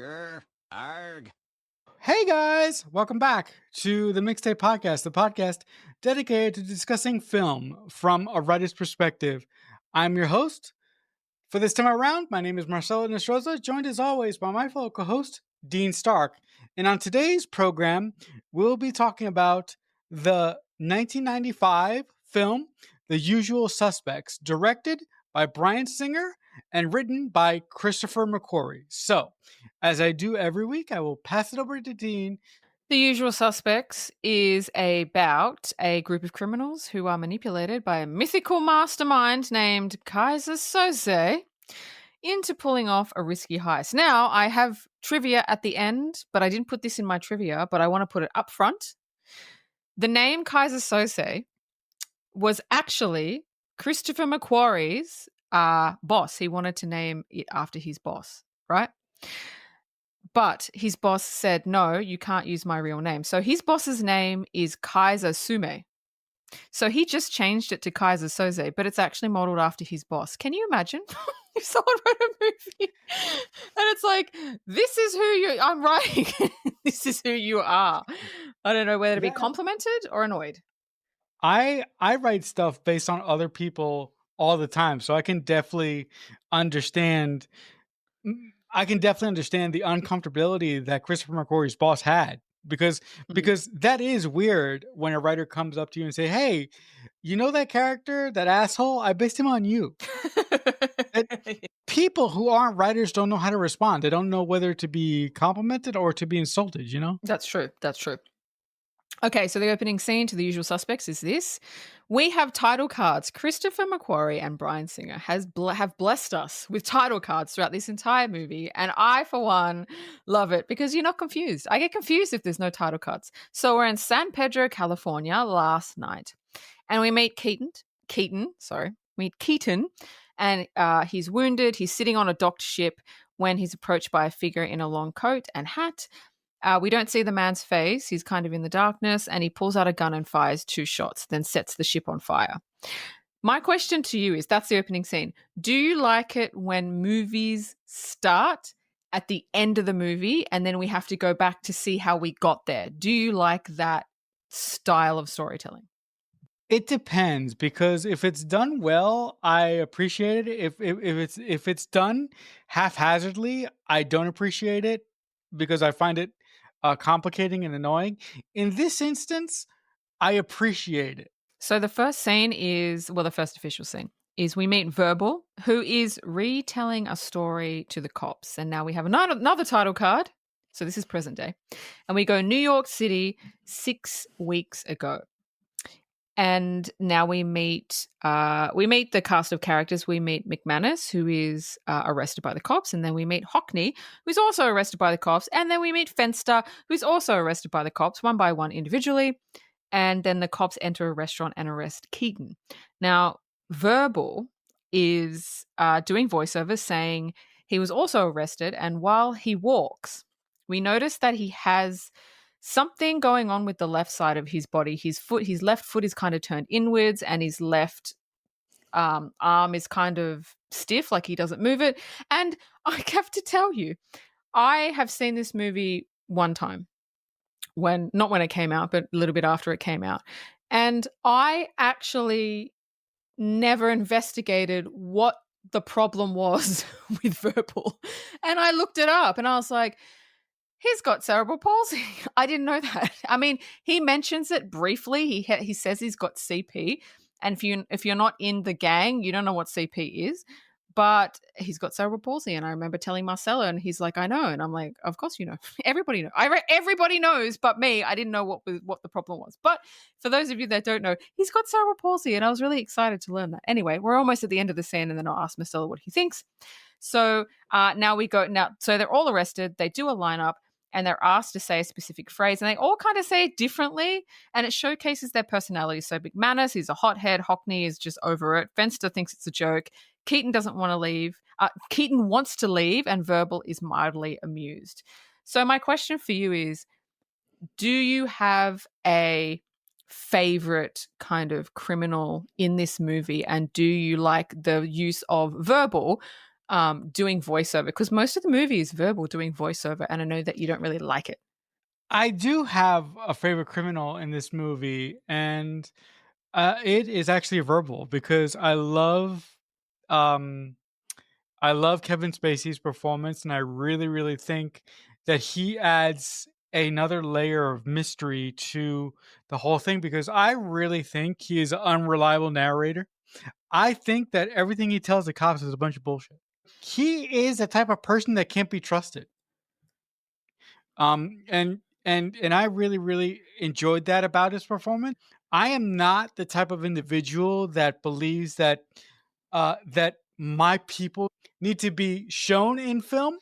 Grr, arg. Hey guys, welcome back to the Mixtape Podcast, the podcast dedicated to discussing film from a writer's perspective. I'm your host. For this time around, my name is Marcelo Nostroza, joined as always by my fellow co host, Dean Stark. And on today's program, we'll be talking about the 1995 film, The Usual Suspects, directed by Bryan Singer and written by Christopher McQuarrie. So, as I do every week, I will pass it over to Dean. The Usual Suspects is about a group of criminals who are manipulated by a mythical mastermind named Kaiser Soze into pulling off a risky heist. Now, I have trivia at the end, but I didn't put this in my trivia, but I want to put it up front. The name Kaiser Soze was actually Christopher McQuarrie's boss. He wanted to name it after his boss, right? But his boss said, no, you can't use my real name. So his boss's name is Kaiser Sume. So he just changed it to Kaiser Soze, but it's actually modeled after his boss. Can you imagine if someone wrote a movie and it's like, this is who I'm writing. This is who you are. I don't know whether to be complimented or annoyed. I write stuff based on other people all the time, so I can definitely understand. I can definitely understand the uncomfortability that Christopher McQuarrie's boss had because that is weird when a writer comes up to you and say, "Hey, you know that character, that asshole? I based him on you." People who aren't writers don't know how to respond. They don't know whether to be complimented or to be insulted. You know, That's true. That's true. Okay, so the opening scene to The Usual Suspects is this. We have title cards. Christopher McQuarrie and Bryan Singer have blessed us with title cards throughout this entire movie, and I, for one, love it because you're not confused. I get confused if there's no title cards. So we're in San Pedro, California last night, and we meet Keaton, and he's wounded. He's sitting on a docked ship when he's approached by a figure in a long coat and hat. We don't see the man's face. He's kind of in the darkness, and he pulls out a gun and fires 2 shots, then sets the ship on fire. My question to you is, that's the opening scene. Do you like it when movies start at the end of the movie and then we have to go back to see how we got there? Do you like that style of storytelling? it depends because if it's done well, I appreciate it. If it's done haphazardly, I don't appreciate it because I find it complicating and annoying. In this instance, I appreciate it. So the first scene is, well, the first official scene is we meet Verbal, who is retelling a story to the cops. And now we have another title card. So this is present day. And we go New York City 6 weeks ago. And now we meet the cast of characters. We meet McManus, who is arrested by the cops, and then we meet Hockney, who's also arrested by the cops, and then we meet Fenster, who's also arrested by the cops, one by one individually, and then the cops enter a restaurant and arrest Keaton. Now, Verbal is doing voiceovers saying he was also arrested, and while he walks, we notice that he has something going on with the left side of his body. His left foot is kind of turned inwards, and his left arm is kind of stiff, like he doesn't move it. And I have to tell you, I have seen this movie one time, not when it came out, but a little bit after it came out. And I actually never investigated what the problem was with Verbal. And I looked it up and I was like, he's got cerebral palsy. I didn't know that. I mean, he mentions it briefly. He says he's got CP, and if you're not in the gang, you don't know what CP is. But he's got cerebral palsy, and I remember telling Marcelo, and he's like, "I know," and I'm like, "Of course you know. Everybody knows. Everybody knows, but me. I didn't know what the problem was." But for those of you that don't know, he's got cerebral palsy, and I was really excited to learn that. Anyway, we're almost at the end of the scene, and then I'll ask Marcelo what he thinks. So now we go. So they're all arrested. They do a lineup. And they're asked to say a specific phrase, and they all kind of say it differently, and it showcases their personalities. So McManus is a hothead, Hockney is just over it, Fenster thinks it's a joke, Keaton doesn't want to leave, Keaton wants to leave, and Verbal is mildly amused. So my question for you is, do you have a favorite kind of criminal in this movie, and do you like the use of Verbal doing voiceover? Because most of the movie is verbal doing voiceover, and I know that you don't really like it. I do have a favorite criminal in this movie, and it is actually verbal because um, I love Kevin Spacey's performance, and I really, really think that he adds another layer of mystery to the whole thing because I really think he is an unreliable narrator. I think that everything he tells the cops is a bunch of bullshit. He is the type of person that can't be trusted. And I really, really enjoyed that about his performance. I am not the type of individual that believes that my people need to be shown in film,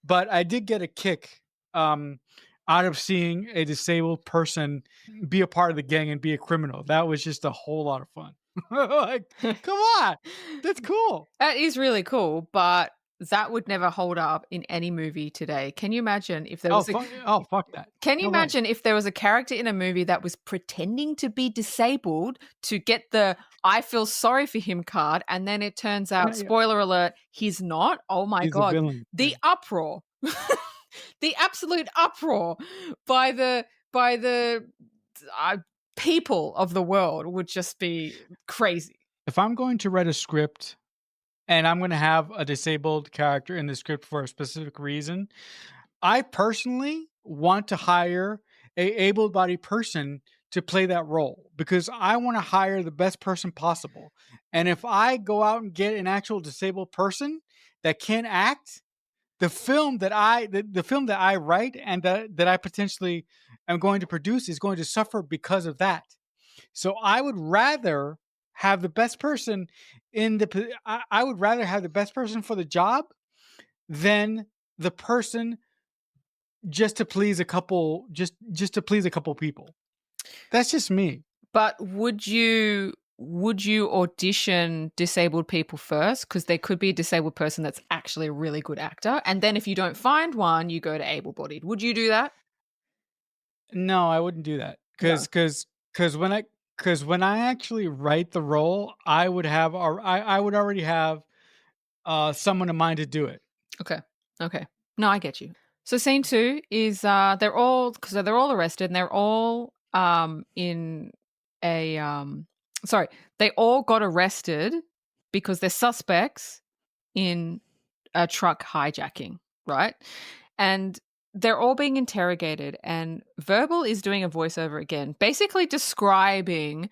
but I did get a kick um, out of seeing a disabled person be a part of the gang and be a criminal. That was just a whole lot of fun. Like, come on, that's cool. That is really cool, but that would never hold up in any movie today. Can you imagine if there Oh was a fuck! Oh fuck that! Can you No way. imagine if there was a character in a movie that was pretending to be disabled to get the "I feel sorry for him" card, and then it turns out, Yeah, spoiler alert, he's not? Oh my he's a god. villain. Yeah. The uproar. The absolute uproar by the uh, people of the world would just be crazy. If I'm going to write a script and I'm going to have a disabled character in the script for a specific reason, I personally want to hire a able-bodied person to play that role because I want to hire the best person possible. And if I go out and get an actual disabled person that can act, the film that I write and that I potentially am going to produce is going to suffer because of that. So I would rather have the best person I would rather have the best person for the job than the person just to please a couple people. That's just me. But would you audition disabled people first? Because there could be a disabled person that's actually a really good actor, and then if you don't find one, you go to able-bodied. Would you do that? No, I wouldn't do that No. because when I actually write the role, I would already have someone in mind to do it. Okay. Okay. No, I get you. So scene 2 is, they're all arrested and they're all, in a, sorry, they all got arrested because they're suspects in a truck hijacking, right? And they're all being interrogated, and Verbal is doing a voiceover again, basically describing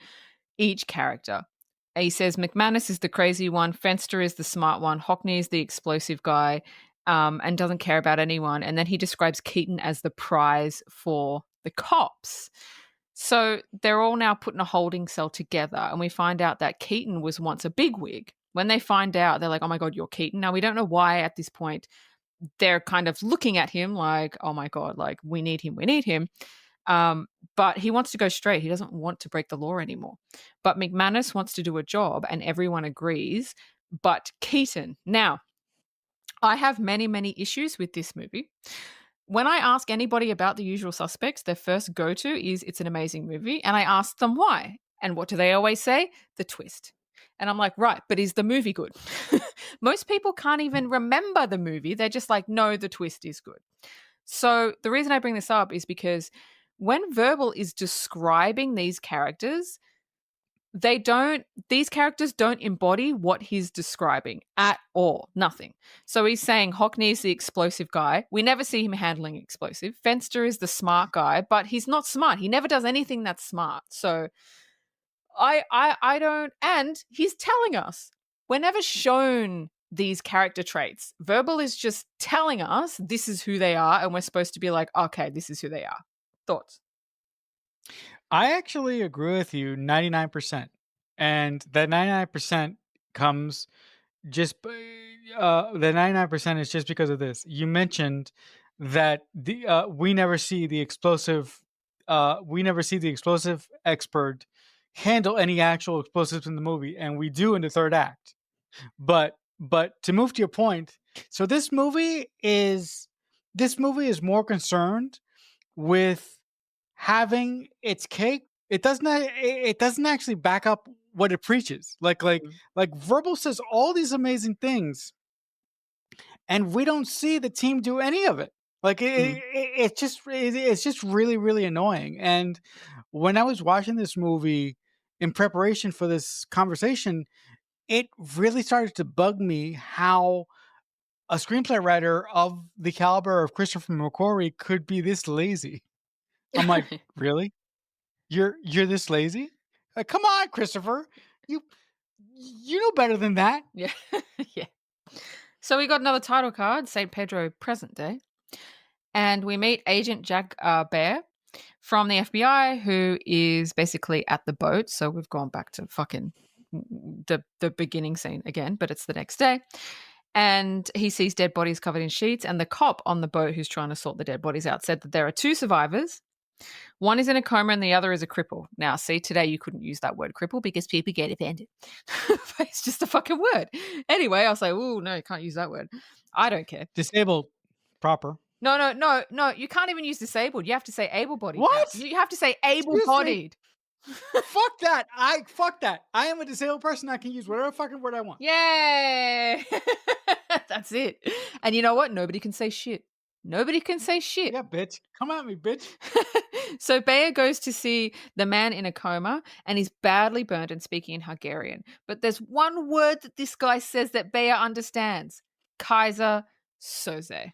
each character. He says McManus is the crazy one, Fenster is the smart one, Hockney is the explosive guy, and doesn't care about anyone. And then he describes Keaton as the prize for the cops. So they're all now put in a holding cell together, and we find out that Keaton was once a bigwig. When they find out, they're like, "Oh my god, you're Keaton." Now we don't know why at this point they're kind of looking at him like, "Oh my god, like we need him, we need him." Um, but he wants to go straight. He doesn't want to break the law anymore. But McManus wants to do a job, and everyone agrees. But Keaton. Now, I have many, many issues with this movie. When I ask anybody about The Usual Suspects, their first go to is it's an amazing movie. And I ask them why. And what do they always say? The twist. And I'm like, right, but is the movie good? Most people can't even remember the movie. They're just like, no, the twist is good. So the reason I bring this up is because when Verbal is describing these characters, these characters don't embody what he's describing at all. Nothing. So he's saying Hockney is the explosive guy. We never see him handling explosive. Fenster is the smart guy, but he's not smart. He never does anything that's smart. So I don't, and he's telling us we're never shown these character traits. Verbal is just telling us this is who they are, and we're supposed to be like, okay, this is who they are. Thoughts? I actually agree with you 99%. And that 99% comes the 99% is just because of this. You mentioned that we never see the explosive expert handle any actual explosives in the movie, and we do in the third act. But to move to your point, so this movie is more concerned with having its cake. It doesn't actually back up what it preaches. Like Verbal says all these amazing things and we don't see the team do any of it. Like Mm. it's just really really annoying. And when I was watching this movie in preparation for this conversation, it really started to bug me how a screenplay writer of the caliber of Christopher McQuarrie could be this lazy. I'm like, really? You're this lazy? Like, come on, Christopher. You you know better than that. Yeah. Yeah. So we got another title card, St. Pedro present day. And we meet Agent Jack Bear from the FBI, who is basically at the boat. So we've gone back to fucking the beginning scene again, but it's the next day. And he sees dead bodies covered in sheets. And the cop on the boat who's trying to sort the dead bodies out said that there are two survivors. One is in a coma and the other is a cripple. Now, see, today you couldn't use that word cripple because people get offended. It's just a fucking word. Anyway, I'll say, oh, no, you can't use that word. I don't care. Disabled proper. No. You can't even use disabled. You have to say able bodied now. What? You have to say able Excuse me? bodied. Fuck that. Fuck that. I am a disabled person. I can use whatever fucking word I want. Yay! That's it. And you know what? Nobody can say shit. Nobody can say shit. Yeah, bitch. Come at me, bitch. So Bayer goes to see the man in a coma and he's badly burned and speaking in Hungarian. But there's one word that this guy says that Bayer understands. Kaiser Soze.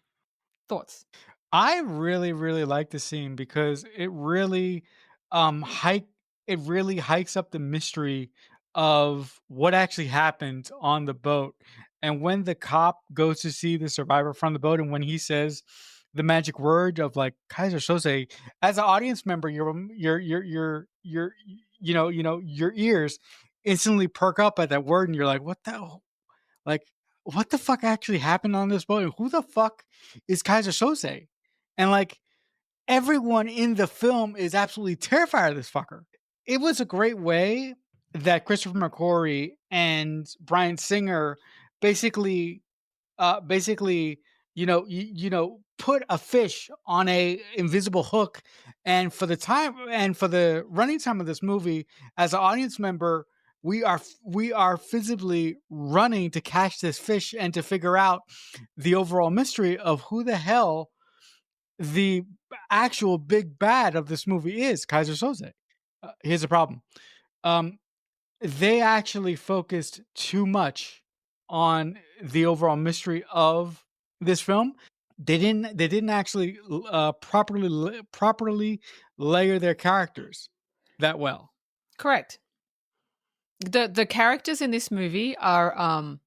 Thoughts? I really, really like the scene because it really hike it really hikes up the mystery of what actually happened on the boat. And when the cop goes to see the survivor from the boat, and when he says the magic word of like Kaiser Sose, as an audience member, your ears instantly perk up at that word, and you're like, like what the fuck actually happened on this boat? And who the fuck is Kaiser Sose? And like everyone in the film is absolutely terrified of this fucker. It was a great way that Christopher McQuarrie and Brian Singer basically basically put a fish on a invisible hook, and for the time and for the running time of this movie, as an audience member, we are physically running to catch this fish and to figure out the overall mystery of who the hell the actual big bad of this movie is, Kaiser Soze. Here's the problem. Um, they actually focused too much on the overall mystery of this film. They didn't actually properly layer their characters that well. Correct. The characters in this movie are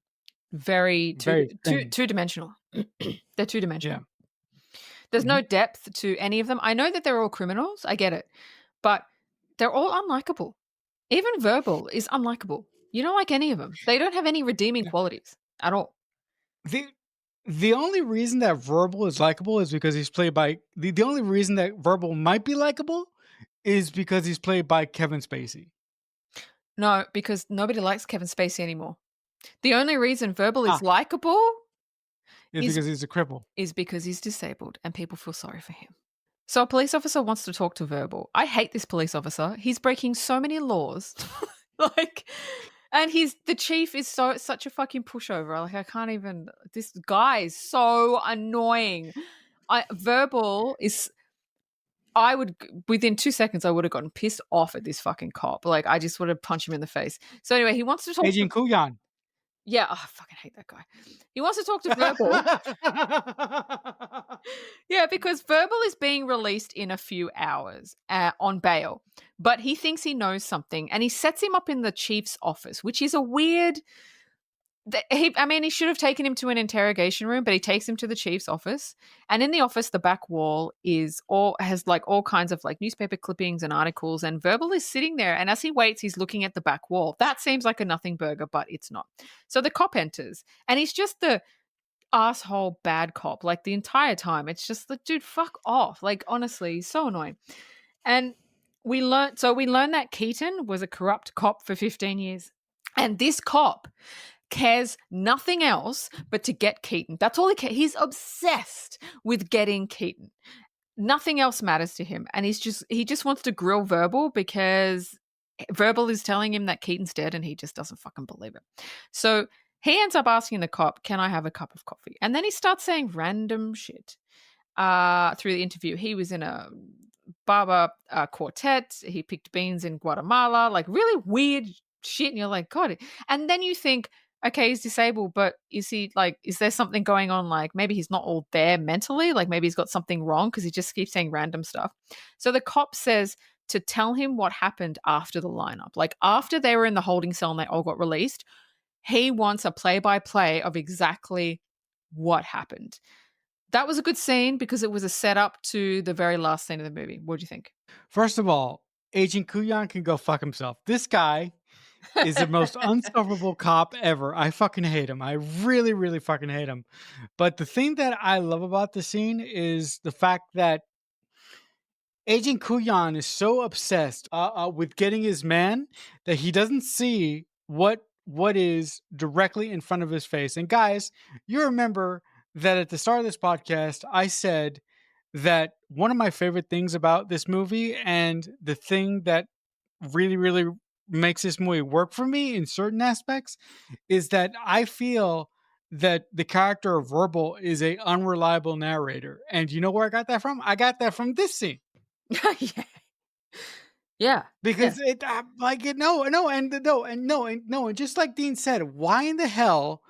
very Very thin. two dimensional. They're two Yeah. dimensional. There's Mhm. no depth to any of them. I know that they're all criminals. I get it. But they're all unlikable. Even Verbal is unlikable. You don't like any of them. They don't have any redeeming Yeah. qualities at all. The the only reason that Verbal is likable is because he's played by the only reason that Verbal might be likable is because he's played by Kevin Spacey. No, because nobody likes Kevin Spacey anymore. The only reason Verbal is Ah, likable is is because he's a cripple. because he's disabled and people feel sorry for him. So a police officer wants to talk to Verbal. I hate this police officer. He's breaking so many laws. like and he's the chief is such a fucking pushover. Like I can't even this guy is so annoying. Verbal is I would within 2 seconds I would have gotten pissed off at this fucking cop. Like I just would have punched him in the face. So anyway, he wants to talk to Agent Kuyan. yeah, I fucking hate that guy. He wants to talk to Verbal. Yeah, because Verbal is being released in a few hours on bail, but he thinks he knows something and he sets him up in the chief's office, which is a weird. He should have taken him to an interrogation room, but he takes him to the chief's office. And in the office, the back wall has like all kinds of like newspaper clippings and articles. And Verbal is sitting there, and as he waits, he's looking at the back wall. That seems like a nothing burger, but it's not. So the cop enters, and he's just the asshole bad cop like the entire time. It's just like, dude, fuck off. Like honestly, so annoying. And we learned that Keaton was a corrupt cop for 15 years. And this cop cares nothing else but to get Keaton. That's all he cares. He's obsessed with getting Keaton. Nothing else matters to him. And he just wants to grill Verbal because Verbal is telling him that Keaton's dead and he just doesn't fucking believe it. So He ends up asking the cop, "Can I have a cup of coffee?" And then he starts saying random shit through the interview. He was in a barber quartet. He picked beans in Guatemala, like really weird shit. And you're like, God. And then you think, okay, he's disabled, but is he like, is there something going on? Like maybe he's not all there mentally. Like maybe he's got something wrong because he just keeps saying random stuff. So the cop says to tell him what happened after the lineup. Like after they were in the holding cell and they all got released, he wants a play by play of exactly what happened. That was a good scene because it was a setup to the very last scene of the movie. What do you think? First of all, Agent Kuyan can go fuck himself. This guy is the most unsufferable cop ever. I fucking hate him. I really, really fucking hate him. But the thing that I love about the scene is the fact that Agent Kuyan is so obsessed with getting his man that he doesn't see what is directly in front of his face. And guys, you remember that at the start of this podcast, I said that one of my favorite things about this movie and the thing that really, really makes this movie work for me in certain aspects is that I feel that the character of Verbal is a unreliable narrator. And you know where I got that from? I got that from this scene. Yeah. Yeah. Yeah. Because it like it no no and no and no and no and just like Dean said, why in the hell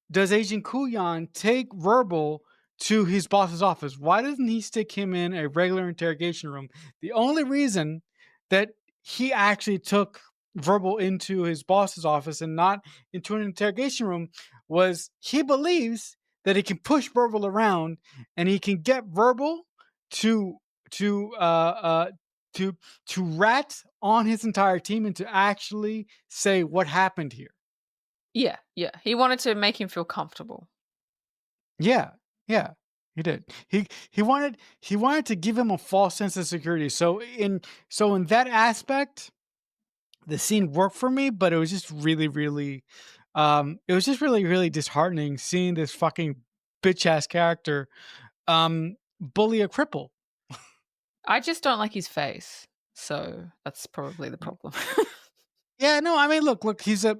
does Agent Kuyan take Verbal to his boss's office? Why doesn't he stick him in a regular interrogation room? The only reason that he actually took Verbal into his boss's office and not into an interrogation room was he believes that he can push Verbal around and he can get Verbal to to uh uh to rat on his entire team and to actually say what happened here. Yeah. Yeah. He wanted to make him feel comfortable. Yeah, yeah, he did. He wanted to give him a false sense of security. So in that aspect, the scene worked for me, but it was just really, really, it was just really, really disheartening seeing this fucking bitch ass character bully a cripple. I just don't like his face. So that's probably the problem. Yeah, no, I mean, look, he's a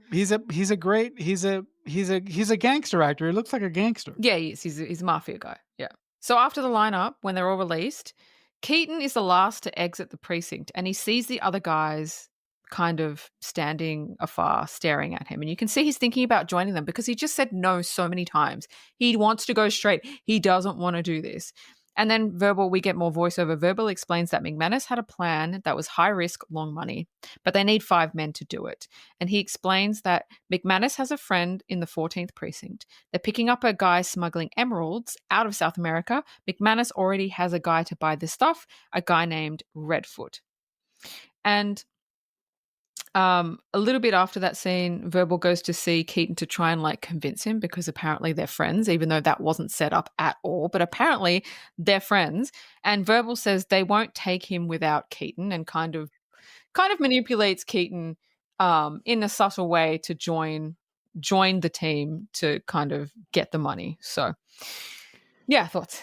great, he's a gangster actor. He looks like a gangster. Yeah, he is. He's a mafia guy. Yeah. So after the lineup, when they're all released, Keaton is the last to exit the precinct and he sees the other guys kind of standing afar, staring at him. And you can see he's thinking about joining them because he just said no so many times. He wants to go straight. He doesn't want to do this. And then Verbal, we get more voiceover. Verbal explains that McManus had a plan that was high risk, long money, but they need 5 men to do it. And he explains that McManus has a friend in the 14th precinct. They're picking up a guy smuggling emeralds out of South America. McManus already has a guy to buy this stuff, a guy named Redfoot. And a little bit after that scene, Verbal goes to see Keaton to try and like convince him because apparently they're friends, even though that wasn't set up at all. But apparently they're friends. And Verbal says they won't take him without Keaton and kind of manipulates Keaton in a subtle way to join the team to kind of get the money. So yeah, thoughts.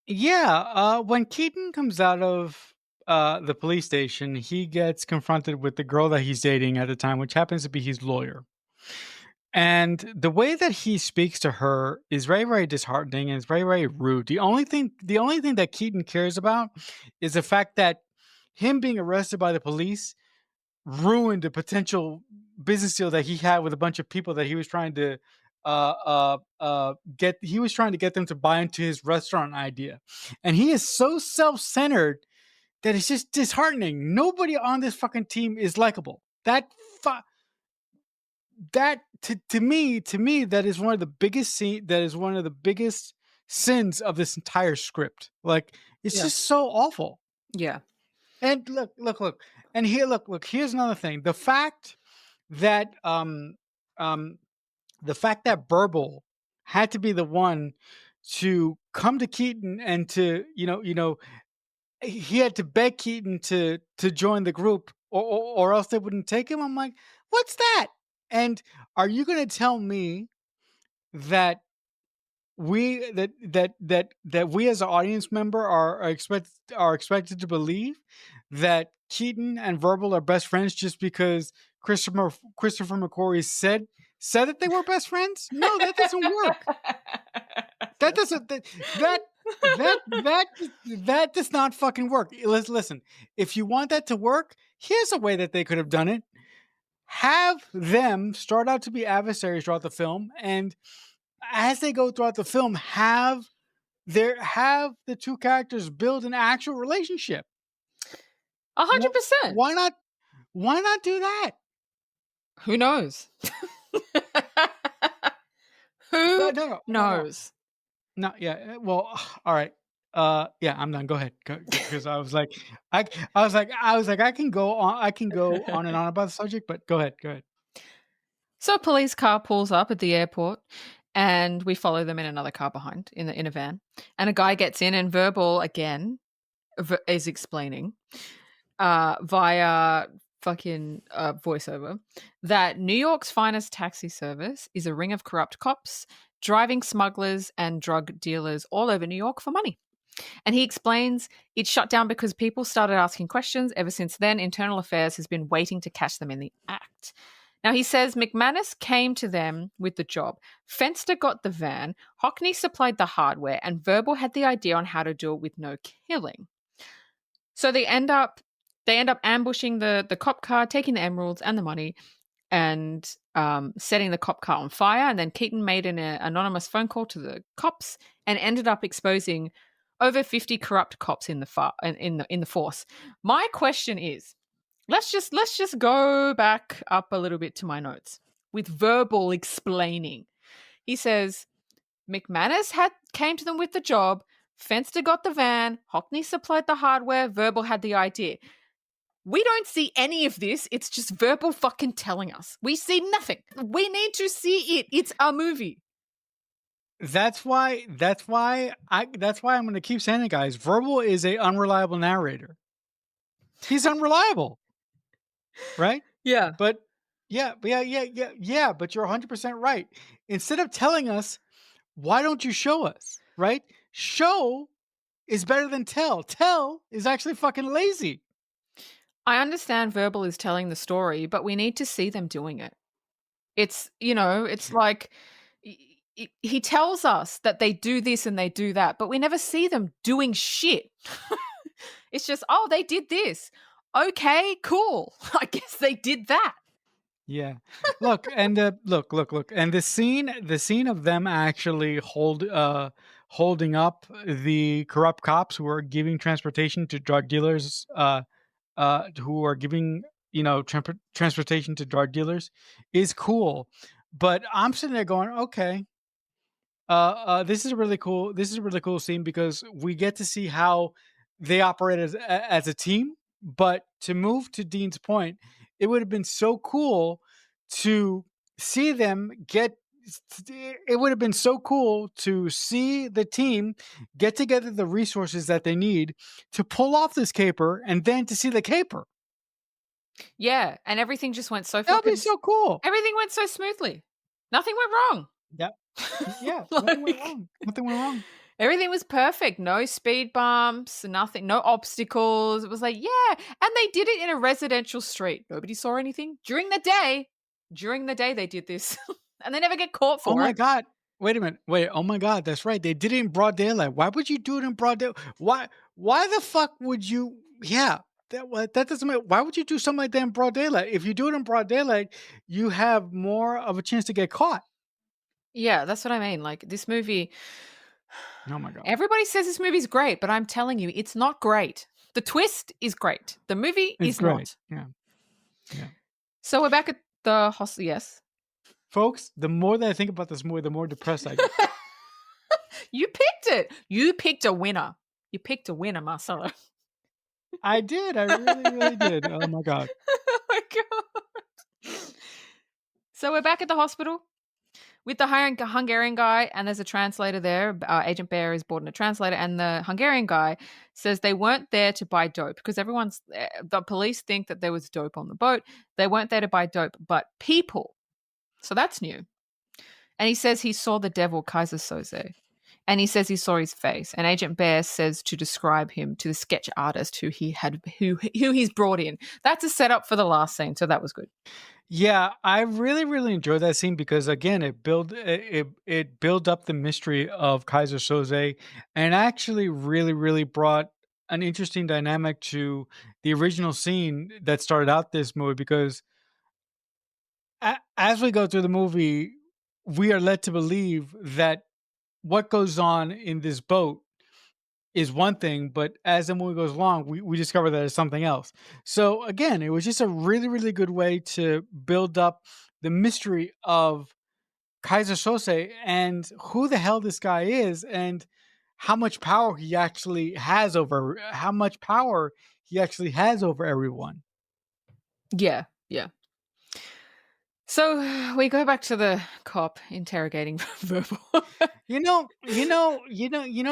Yeah, when Keaton comes out of the police station, he gets confronted with the girl that he's dating at the time, which happens to be his lawyer. And the way that he speaks to her is very, very disheartening and it's very, very rude. The only thing that Keaton cares about is the fact that him being arrested by the police ruined a potential business deal that he had with a bunch of people that he was trying to get. He was trying to get them to buy into his restaurant idea, and he is so self-centered that it's just disheartening. Nobody on this fucking team is likable. Fu- that to me that is one of the biggest that is one of the biggest sins of this entire script. Like it's Yeah. just so awful. Yeah. And look, and here, look. Here's another thing: that um, um, the fact that Burble had to be the one to come to Keaton and to he had to beg Keaton to join the group, or else they wouldn't take him. I'm like, what's that? And are you going to tell me that we as an audience member are expected to believe that Keaton and Verbal are best friends just because Christopher McQuarrie said said that they were best friends? No, that doesn't work. That doesn't that that that does not fucking work. Listen, if you want that to work, here's a way that they could have done it. Have them start out to be adversaries throughout the film, and as they go throughout the film, have the two characters build an actual relationship. 100%. Why not? Why not do that? Who knows? No, Who no, no, no, no. knows? No, yeah. Well, all right. Yeah, I'm done. Go ahead, because I, I was like, I can go on and on about the subject, but go ahead, go ahead. So a police car pulls up at the airport and we follow them in another car behind in a van. And a guy gets in and Verbal again is explaining via fucking voiceover that New York's finest taxi service is a ring of corrupt cops driving smugglers and drug dealers all over New York for money. And he explains it shut down because people started asking questions. Ever since then, Internal Affairs has been waiting to catch them in the act. Now, he says McManus came to them with the job. Fenster got the van. Hockney supplied the hardware. And Verbal had the idea on how to do it with no killing. So they end up ambushing the cop car, taking the emeralds and the money, and setting the cop car on fire. And then Keaton made an anonymous phone call to the cops and ended up exposing over 50 corrupt cops in the force. My question is, let's just go back up a little bit to my notes with Verbal explaining. He says McManus came to them with the job. Fenster got the van. Hockney supplied the hardware. Verbal had the idea. We don't see any of this. It's just Verbal fucking telling us. We see nothing. We need to see it. It's a movie. That's why I'm going to keep saying it, guys. Verbal is a unreliable narrator. He's unreliable, right? Yeah. But yeah. But you're 100% right. Instead of telling us, why don't you show us? Right? Show is better than tell. Tell is actually fucking lazy. I understand Verbal is telling the story, but we need to see them doing it. It's, it's like he tells us that they do this and they do that, but we never see them doing shit. It's just, oh, they did this. Okay, cool. I guess they did that. Yeah. Look, and look. And the scene of them actually holding up the corrupt cops who are giving transportation to drug dealers, who are giving, transportation to drug dealers is cool. But I'm sitting there going, okay, this is a really cool scene because we get to see how they operate as a team. But to move to Dean's point, it would have been so cool to see them get. It would have been so cool to see the team get together the resources that they need to pull off this caper, and then to see the caper. Yeah, and everything just went so That would be so cool. Everything went so smoothly. Nothing went wrong. Yeah. Yeah, nothing went wrong. Nothing went wrong. Everything was perfect. No speed bumps, nothing, no obstacles. It was like, yeah. And they did it in a residential street. Nobody saw anything. During the day, they did this. And they never get caught for it. Oh my God. Wait a minute. Wait. Oh my God. That's right. They did it in broad daylight. Why would you do it in broad daylight? Why the fuck would you? Yeah. That doesn't make. Why would you do something like that in broad daylight? If you do it in broad daylight, you have more of a chance to get caught. Yeah, that's what I mean. Like this movie. Oh my God. Everybody says this movie's great, but I'm telling you, it's not great. The twist is great. The movie is great. not. Yeah. So we're back at the hostel. Yes. Folks, the more that I think about this movie, the more depressed I get. You picked it. You picked a winner. You picked a winner, Marcelo. I did. I really did. Oh my God. Oh my God. So we're back at the hospital with the Hungarian guy, and there's a translator there. Agent Bear is brought in a translator, and the Hungarian guy says they weren't there to buy dope because the police think that there was dope on the boat. They weren't there to buy dope, but people. So that's new. And he says he saw the devil Kaiser Soze. And he says he saw his face. And Agent Bear says to describe him to the sketch artist who he's brought in. That's a setup for the last scene, so that was good. Yeah, I really, really enjoyed that scene because again, it built up the mystery of Kaiser Soze, and actually really, really brought an interesting dynamic to the original scene that started out this movie. Because as we go through the movie, we are led to believe that what goes on in this boat is one thing, but as the movie goes along, we discover that it's something else. So again, it was just a really, really good way to build up the mystery of Kaiser Sose and who the hell this guy is and how much power he actually has over everyone. Yeah, yeah. So we go back to the cop interrogating Verbal. You know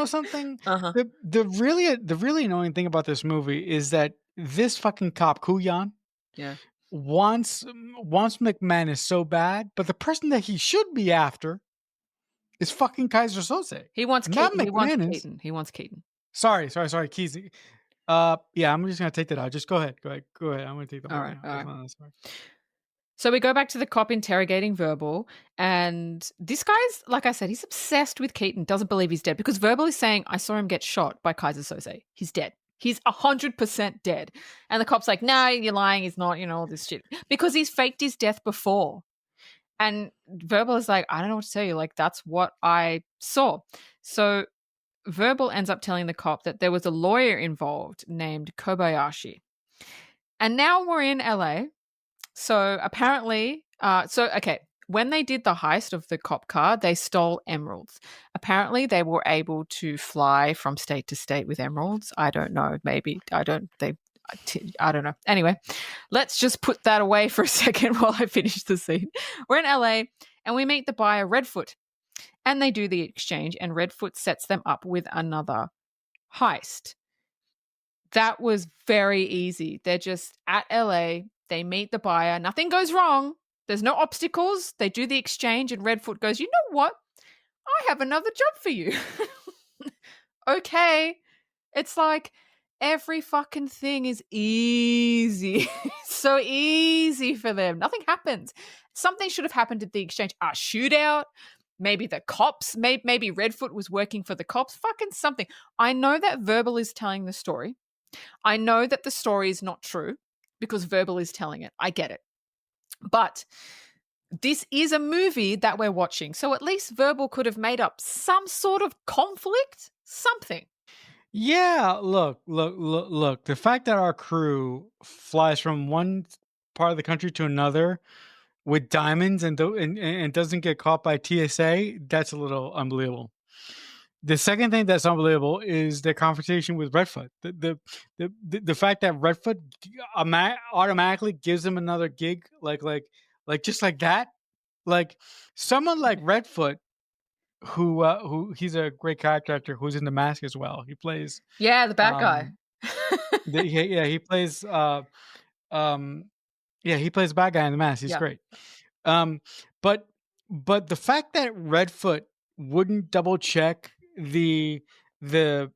something. Uh-huh. The really annoying thing about this movie is that this fucking cop Kuyan Yeah. wants McManus so bad, but the person that he should be after is fucking Kaiser Sose, He wants not Keaton. He wants McManus. Keaton. He wants Keaton. Sorry, Keezy. Yeah, I'm just gonna take that out. Just go ahead. I'm gonna take the All whole right. thing out. All That's right. not necessary. So we go back to the cop interrogating Verbal, and this guy's, like I said, he's obsessed with Keaton, doesn't believe he's dead because Verbal is saying, I saw him get shot by Kaiser Soze. He's dead. He's 100% dead. And the cop's like, no, you're lying. He's not, all this shit. Because he's faked his death before. And Verbal is like, I don't know what to tell you. Like, that's what I saw. So Verbal ends up telling the cop that there was a lawyer involved named Kobayashi. And now we're in LA. So apparently, okay, when they did the heist of the cop car, they stole emeralds. Apparently, they were able to fly from state to state with emeralds. I don't know. Maybe I don't. I don't know. Anyway, let's just put that away for a second while I finish the scene. We're in LA and we meet the buyer Redfoot, and they do the exchange, and Redfoot sets them up with another heist. That was very easy. They're just at LA, they meet the buyer, nothing goes wrong. There's no obstacles. They do the exchange, and Redfoot goes, You know what? I have another job for you. Okay. It's like every fucking thing is easy. So easy for them. Nothing happens. Something should have happened at the exchange. A shootout. Maybe the cops. Maybe Redfoot was working for the cops. Fucking something. I know that Verbal is telling the story. I know that the story is not true because Verbal is telling it. I get it. But this is a movie that we're watching. So at least Verbal could have made up some sort of conflict, something. Yeah, look. The fact that our crew flies from one part of the country to another with diamonds and doesn't get caught by TSA, that's a little unbelievable. The second thing that's unbelievable is the confrontation with Redfoot. The fact that Redfoot automatically gives him another gig, like just like that. Like someone like Redfoot, who he's a great character actor who's in The Mask as well. He plays Yeah, the bad guy. um yeah, he plays um yeah, he plays a bad guy in The Mask. He's Yeah. great. Um but but the fact that Redfoot wouldn't double check the the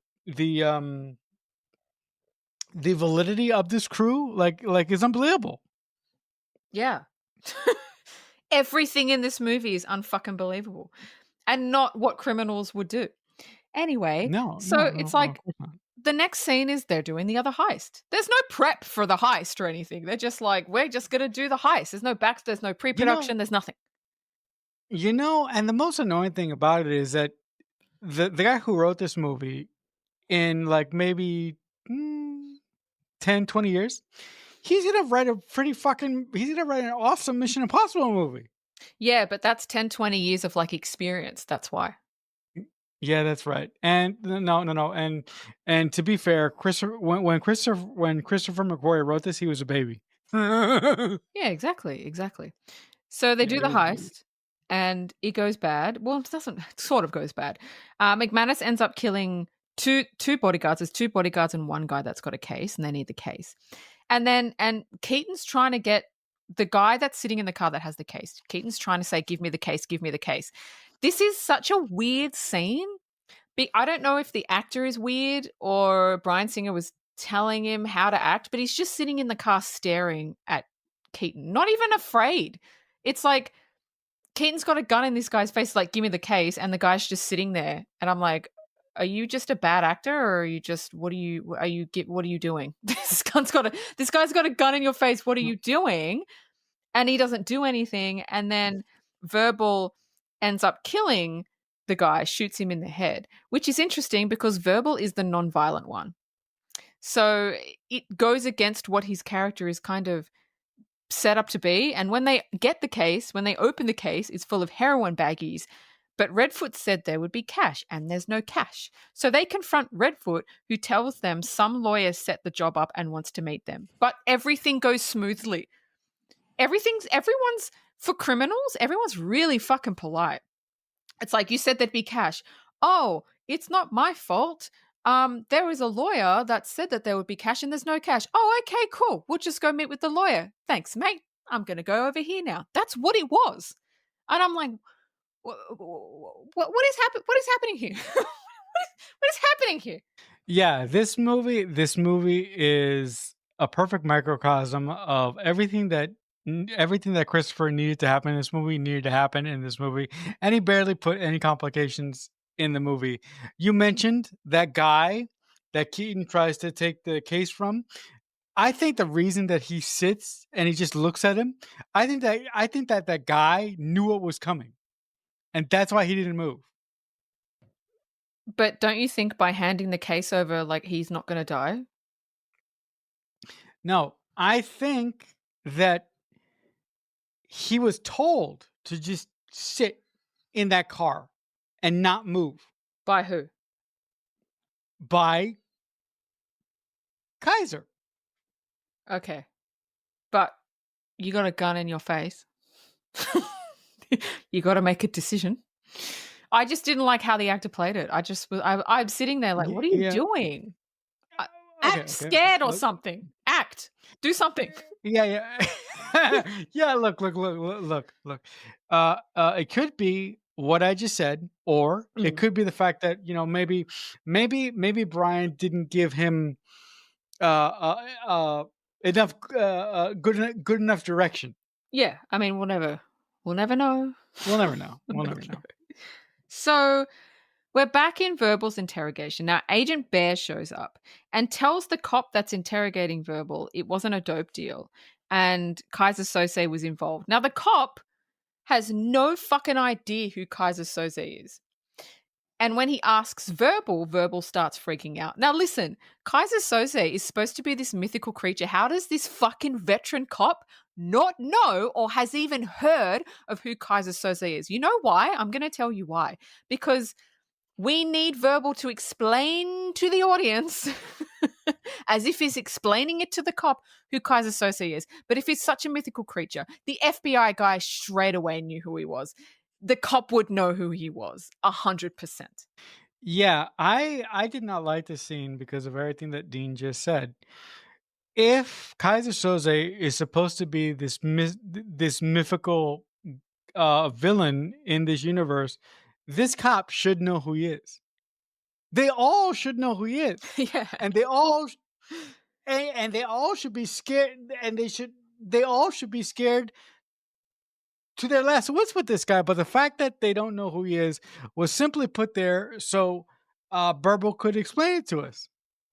um the validity of this crew like is unbelievable. Yeah. Everything in this movie is unfucking believable and not what criminals would do. Anyway, so it's No, of like course not. the next scene is they're doing the other heist. There's no prep for the heist or anything. They're just like, we're just going to do the heist. There's no pre You know, production, there's nothing. and the most annoying thing about it is that the guy who wrote this movie in like maybe mm, 10, 20 years, he's gonna write an awesome Mission Impossible movie. Yeah, but that's 10, 20 years of like experience. That's why. Yeah, that's right. And no, and to be fair, when Christopher McQuarrie wrote this, he was a baby. Yeah, Yeah, exactly. Exactly. So they do he the was a baby. heist and it goes bad. Well, it doesn't, it sort of goes bad. McManus ends up killing two bodyguards. There's two bodyguards and one guy that's got a case and they need the case. And Keaton's trying to get the guy that's sitting in the car that has the case. Keaton's trying to say, give me the case, give me the case. This is such a weird scene. I don't know if the actor is weird or Bryan Singer was telling him how to act, but he's just sitting in the car staring at Keaton, not even afraid. It's like Keaton's got a gun in this guy's face, like, give me the case, and the guy's just sitting there. And I'm like, are you just a bad actor, or are you just what are you doing? This guy's got a gun in your face. What are you doing? And he doesn't do anything. And then Verbal ends up killing the guy, shoots him in the head, which is interesting because Verbal is the non-violent one. So it goes against what his character is kind of set up to be. And when they get the case, when they open the case, it's full of heroin baggies. But Redfoot said there would be cash, and there's no cash. So they confront Redfoot, who tells them some lawyer set the job up and wants to meet them. But everything goes smoothly. Everyone's for criminals, everyone's really fucking polite. It's like, you said there'd be cash. Oh, it's not my fault. There was a lawyer that said that there would be cash and there's no cash. Oh, okay, cool. We'll just go meet with the lawyer. Thanks, mate. I'm going to go over here now. That's what it was. And I'm like, what is happening here? what is happening here? Yeah, this movie is a perfect microcosm of everything that Christopher needed to happen in this movie needed to happen in this movie, and he barely put any complications in the movie. You mentioned that guy that Keaton tries to take the case from. I think the reason that he sits and he just looks at him, I think that guy knew what was coming, and that's why he didn't move. But don't you think by handing the case over, like, he's not going to die? No, I think that he was told to just sit in that car and not move By who? by Kaiser. Okay. But you got a gun in your face. You got to make a decision. I just didn't like how the actor played it. I'm sitting there like, what are you doing? Act scared or something. Act. Do something. Yeah. Yeah, look. It could be what I just said, or it could be the fact that, maybe Brian didn't give him enough good enough direction. Yeah, I mean, we'll never know. We'll never know. We'll never know. So we're back in Verbal's interrogation. Now, Agent Bear shows up and tells the cop that's interrogating Verbal it wasn't a dope deal and Kaiser Sose was involved. Now, the cop has no fucking idea who Kaiser Sose is. And when he asks Verbal, Verbal starts freaking out. Now, listen, Kaiser Sose is supposed to be this mythical creature. How does this fucking veteran cop not know or has even heard of who Kaiser Sose is? You know why? I'm going to tell you why. Because we need Verbal to explain to the audience, as if he's explaining it to the cop, who Kaiser Sose is. But if he's such a mythical creature, the FBI guy straight away knew who he was. The cop would know who he was, 100%. Yeah, I did not like this scene because of everything that Dean just said. If Kaiser Soze is supposed to be this mythical villain in this universe, this cop should know who he is. They all should know who he is. Yeah. And they all should be scared, and they all should be scared to their last wits with this guy. But the fact that they don't know who he is was simply put there so Burble could explain it to us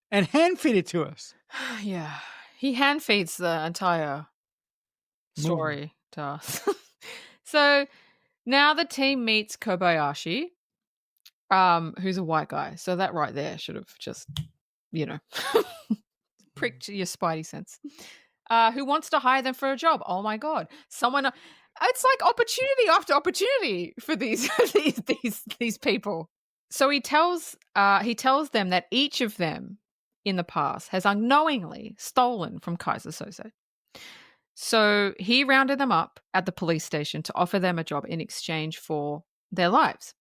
and hand feed it to us. Yeah. He hand feeds the entire story to us. So now the team meets Kobayashi, who's a white guy. So that right there should have just, pricked your spidey sense. Who wants to hire them for a job? Oh my God. It's like opportunity after opportunity for these these people. So he tells them that each of them in the past has unknowingly stolen from Kaiser Sose. So he rounded them up at the police station to offer them a job in exchange for their lives.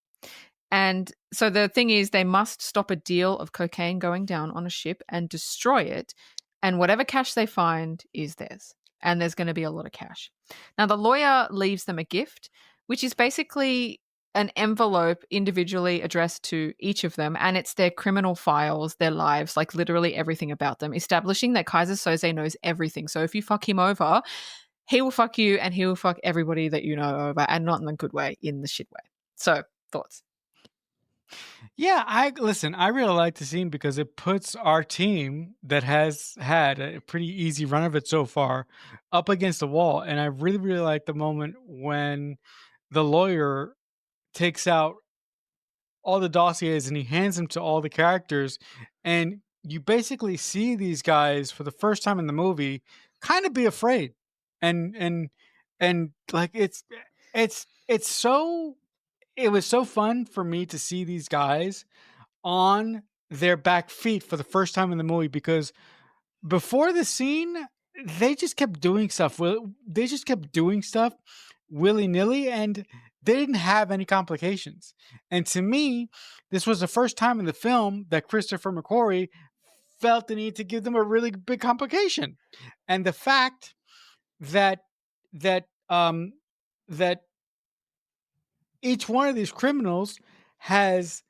And so the thing is, they must stop a deal of cocaine going down on a ship and destroy it. And whatever cash they find is theirs. And there's going to be a lot of cash. Now, the lawyer leaves them a gift, which is basically an envelope individually addressed to each of them. And it's their criminal files, their lives, like literally everything about them, establishing that Kaiser Soze knows everything. So if you fuck him over, he will fuck you and he will fuck everybody that you know over, and not in the good way, in the shit way. So, thoughts? Yeah, I listen. I really like the scene because it puts our team that has had a pretty easy run of it so far up against the wall, and I really, really like the moment when the lawyer takes out all the dossiers and he hands them to all the characters, and you basically see these guys for the first time in the movie kind of be afraid, and and like it's so it was so fun for me to see these guys on their back feet for the first time in the movie because before the scene, they just kept doing stuff. They just kept doing stuff willy nilly, and they didn't have any complications. And to me, this was the first time in the film that Christopher McQuarrie felt the need to give them a really big complication. And the fact that that um that each one of these criminals has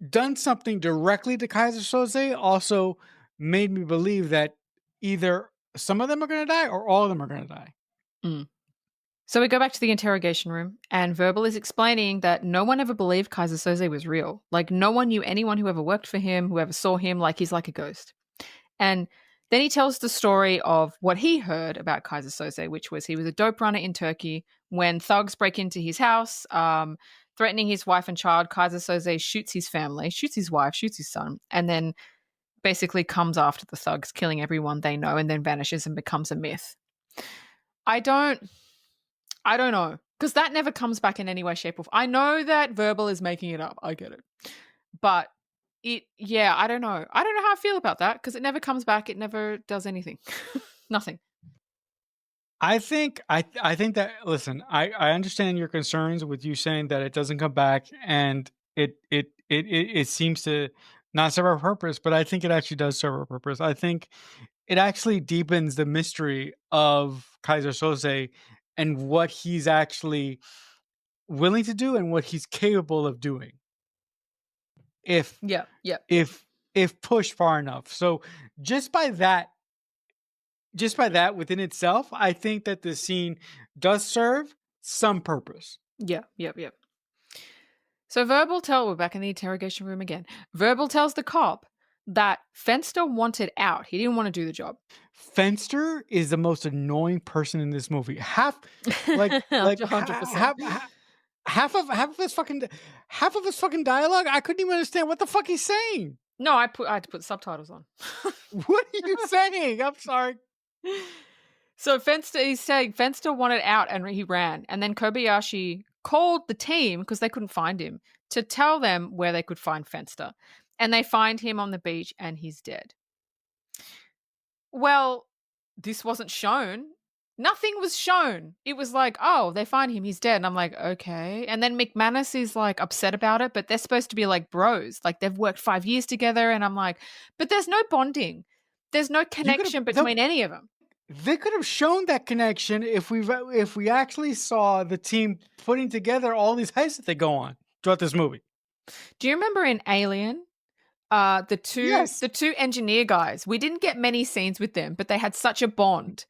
done something directly to Kaiser Soze also made me believe that either some of them are going to die or all of them are going to die. Mm. So we go back to the interrogation room, and Verbal is explaining that no one ever believed Kaiser Soze was real. Like, no one knew anyone who ever worked for him, who ever saw him, like he's like a ghost. And then he tells the story of what he heard about Kaiser Soze, which was he was a dope runner in Turkey. When thugs break into his house, threatening his wife and child, Kaiser Soze shoots his family, shoots his wife, shoots his son, and then basically comes after the thugs, killing everyone they know, and then vanishes and becomes a myth. I don't know, because that never comes back in any way, shape, or form. I know that Verbal is making it up. I get it, but yeah, I don't know. I don't know how I feel about that because it never comes back. It never does anything. Nothing. I think that listen, I understand your concerns with you saying that it doesn't come back and it seems to not serve a purpose, but I think it actually does serve a purpose. I think it actually deepens the mystery of Kaiser Soze and what he's actually willing to do and what he's capable of doing if Yeah, yeah, yeah, if if pushed far enough. So just by that just by that within itself, I think that the scene does serve some purpose. yeah, yeah, yeah. So we're back in the interrogation room again. Verbal tells the cop that Fenster wanted out. He didn't want to do the job. Fenster is the most annoying person in this movie. Half 100%. half of his fucking dialogue. I couldn't even understand what the fuck he's saying. No, I had to put subtitles on. What are you saying? I'm sorry. So he's saying Fenster wanted out and he ran. And then Kobayashi called the team because they couldn't find him to tell them where they could find Fenster. And they find him on the beach and he's dead. Well, this wasn't shown. Nothing was shown. It was like, oh, they find him, he's dead. And I'm like, okay. And then McManus is like upset about it, but they're supposed to be like bros. Like they've worked 5 years together. And I'm like, but there's no bonding. There's no connection between any of them. They could have shown that connection if we actually saw the team putting together all these heists that they go on throughout this movie. Do you remember in Alien, the Yes. two engineer guys? We didn't get many scenes with them, but they had such a bond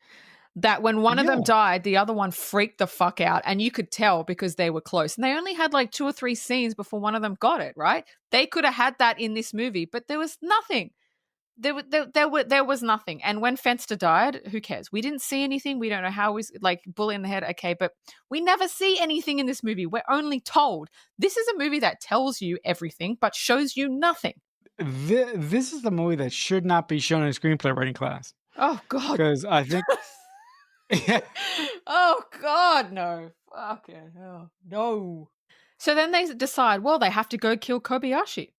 that when one of them Yeah. died, the other one freaked the fuck out, and you could tell because they were close. And they only had like 2 or 3 scenes before one of them got it, right? They could have had that in this movie, but there was nothing. There was nothing. And when Fenster died, who cares? We didn't see anything. We don't know how we like bullet in the head. Okay, but we never see anything in this movie. We're only told. This is a movie that tells you everything but shows you nothing. This is the movie that should not be shown in screenplay writing class. Oh God. Because I think Oh God, no. Fucking hell. No. So then they decide, well, they have to go kill Kobayashi.